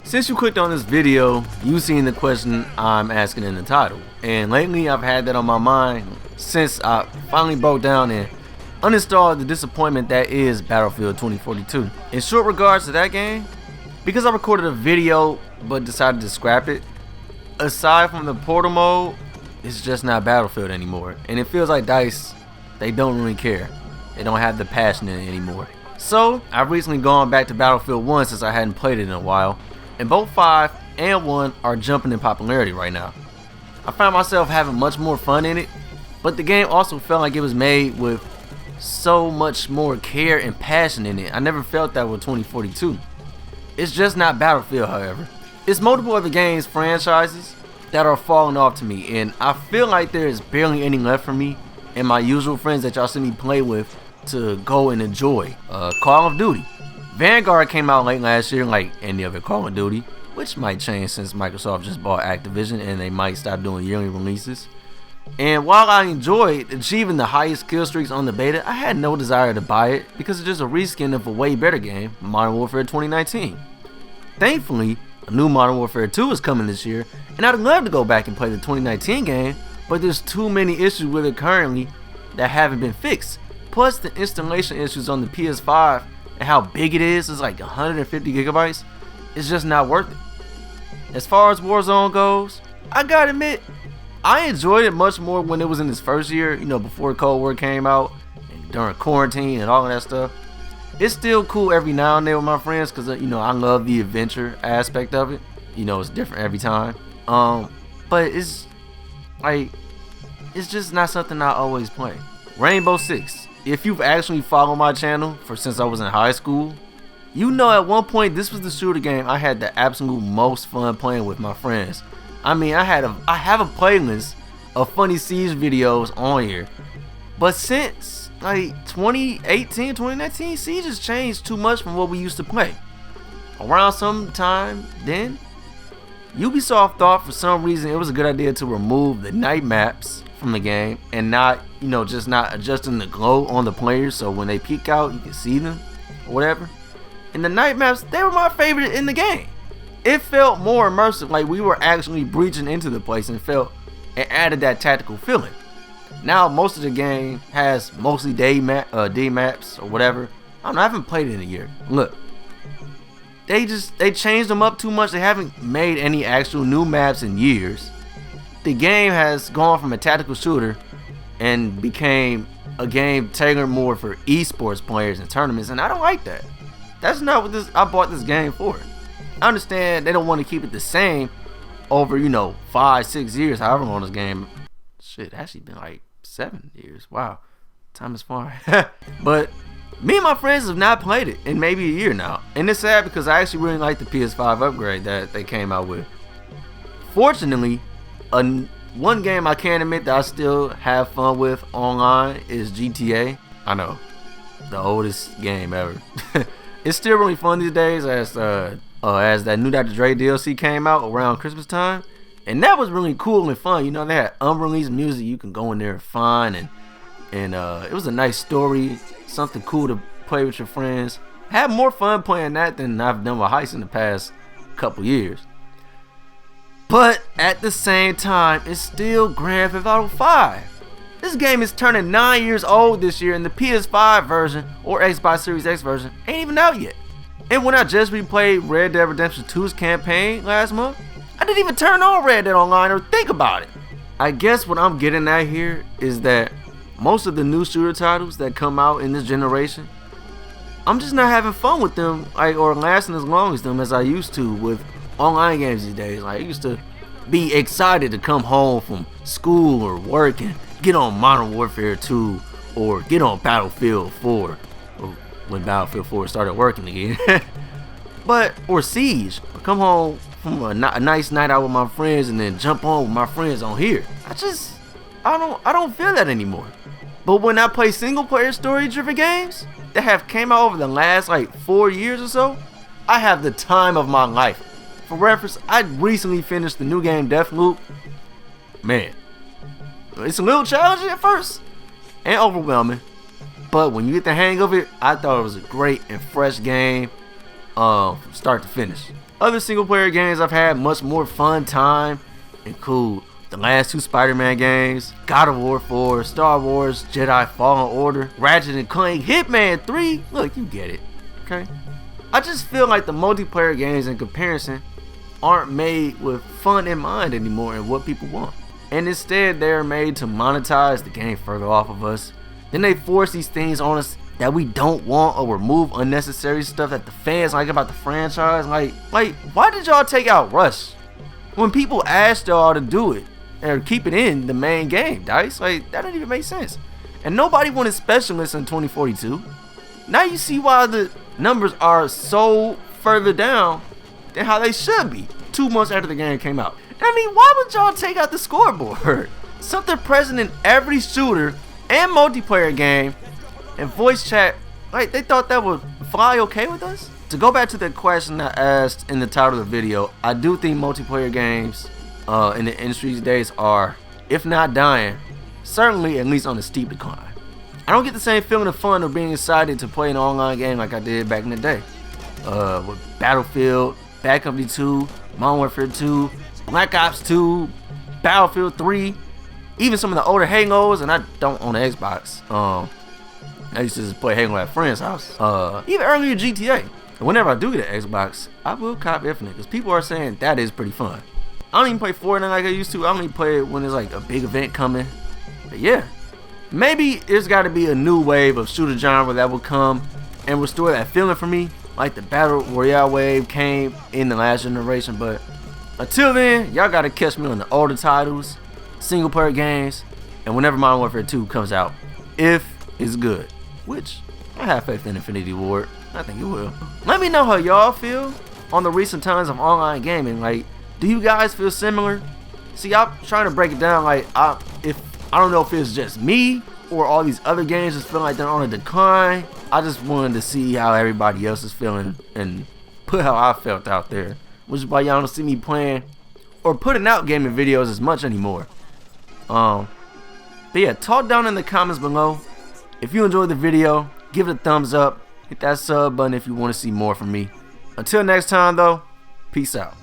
Since you clicked on this video, you've seen the question I'm asking in the title. And lately I've had that on my mind since I finally broke down and uninstalled the disappointment that is Battlefield 2042. In short regards to that game, because I recorded a video but decided to scrap it, aside from the portal mode, it's just not Battlefield anymore. And it feels like DICE, they don't really care. They don't have the passion in it anymore. So I've recently gone back to Battlefield 1 since I hadn't played it in a while. And both 5 and 1 are jumping in popularity right now. I found myself having much more fun in it, but the game also felt like it was made with so much more care and passion in it. I never felt that with 2042. It's just not Battlefield, however. It's multiple other games franchises that are falling off to me, and I feel like there is barely any left for me and my usual friends that y'all see me play with to go and enjoy. Call of Duty. Vanguard came out late last year like any other Call of Duty, which might change since Microsoft just bought Activision and they might stop doing yearly releases. And while I enjoyed achieving the highest kill streaks on the beta, I had no desire to buy it because it's just a reskin of a way better game, Modern Warfare 2019. Thankfully, a new Modern Warfare 2 is coming this year, and I'd love to go back and play the 2019 game, but there's too many issues with it currently that haven't been fixed. Plus the installation issues on the PS5 and how big it is like 150 gigabytes, it's just not worth it. As far as Warzone goes, I gotta admit, I enjoyed it much more when it was in its first year, before Cold War came out and during quarantine and all of that stuff. It's still cool every now and then with my friends because, I love the adventure aspect of it. It's different every time. But it's just not something I always play. Rainbow Six. If you've actually followed my channel since I was in high school, at one point this was the shooter game I had the absolute most fun playing with my friends. I have a playlist of funny Siege videos on here, but since 2018, 2019, Siege has changed too much from what we used to play. Around some time then, Ubisoft thought for some reason it was a good idea to remove the night maps from the game and not, just not adjusting the glow on the players so when they peek out you can see them or whatever. And the night maps, they were my favorite in the game. It felt more immersive, like we were actually breaching into the place and added that tactical feeling. Now most of the game has mostly day maps or whatever. I haven't played it in a year. Look, they changed them up too much. They haven't made any actual new maps in years. The game has gone from a tactical shooter and became a game tailored more for esports players and tournaments, and I don't like that. That's not what I bought this game for. I understand they don't want to keep it the same over 5-6 years, however long this game. Shit, actually been like 7 years. Wow, time is flying. But me and my friends have not played it in maybe a year now, and it's sad because I actually really like the PS5 upgrade that they came out with. Fortunately, one game I can admit that I still have fun with online is GTA. I know, the oldest game ever. It's still really fun these days as that new Dr. Dre DLC came out around Christmas time, and that was really cool and fun. They had unreleased music you can go in there and find, and it was a nice story, something cool to play with your friends. I had more fun playing that than I've done with Heist in the past couple years. But at the same time, it's still Grand Theft Auto 5. This game is turning 9 years old this year, and the PS5 version or Xbox Series X version ain't even out yet. And when I just replayed Red Dead Redemption 2's campaign last month, I didn't even turn on Red Dead Online or think about it. I guess what I'm getting at here is that most of the new shooter titles that come out in this generation, I'm just not having fun with them or lasting as long as them as I used to with online games these days. I used to be excited to come home from school or work and get on Modern Warfare 2 or get on Battlefield 4 when Battlefield 4 started working again. Or Siege, or come home from a nice night out with my friends and then jump on with my friends on here. I don't feel that anymore. But when I play single player story driven games that have came out over the last 4 years or so, I have the time of my life. For reference, I recently finished the new game Deathloop. Man, it's a little challenging at first and overwhelming, but when you get the hang of it, I thought it was a great and fresh game from start to finish. Other single player games I've had much more fun time include the last 2 Spider-Man games, God of War 4, Star Wars Jedi Fallen Order, Ratchet & Clank, Hitman 3. Look, you get it, okay? I just feel like the multiplayer games in comparison aren't made with fun in mind anymore and what people want. And instead they are made to monetize the game further off of us. Then they force these things on us that we don't want, or remove unnecessary stuff that the fans like about the franchise. Like why did y'all take out Rush when people asked y'all to do it or keep it in the main game, Dice? Like, that didn't even make sense. And nobody wanted specialists in 2042. Now you see why the numbers are so further down than how they should be 2 months after the game came out. I mean, why would y'all take out the scoreboard? Something present in every shooter and multiplayer game and voice chat, like, they thought that would fly okay with us? To go back to the question I asked in the title of the video, I do think multiplayer games in the industry these days are, if not dying, certainly at least on a steep decline. I don't get the same feeling of fun of being excited to play an online game like I did back in the day. With Battlefield, Bad Company 2, Modern Warfare 2, Black Ops 2, Battlefield 3, even some of the older Halo's, and I don't own an Xbox. I used to just play Halo at a friend's house. Even earlier GTA. And whenever I do get an Xbox, I will cop Infinite, because people are saying that is pretty fun. I don't even play Fortnite like I used to. I only play it when there's like a big event coming. But yeah, maybe there's got to be a new wave of shooter genre that will come and restore that feeling for me, like the Battle Royale wave came in the last generation. But until then, y'all got to catch me on the older titles, single player games, and whenever Modern Warfare 2 comes out, if it's good, which I have faith in Infinity Ward. I think it will. Let me know how y'all feel on the recent times of online gaming. Like, do you guys feel similar? See, I'm trying to break it down. Like, I don't know if it's just me or all these other games just feel like they're on a decline. I just wanted to see how everybody else is feeling and put how I felt out there, which is why y'all don't see me playing or putting out gaming videos as much anymore. But yeah, talk down in the comments below. If you enjoyed the video, give it a thumbs up. Hit that sub button if you want to see more from me. Until next time though, peace out.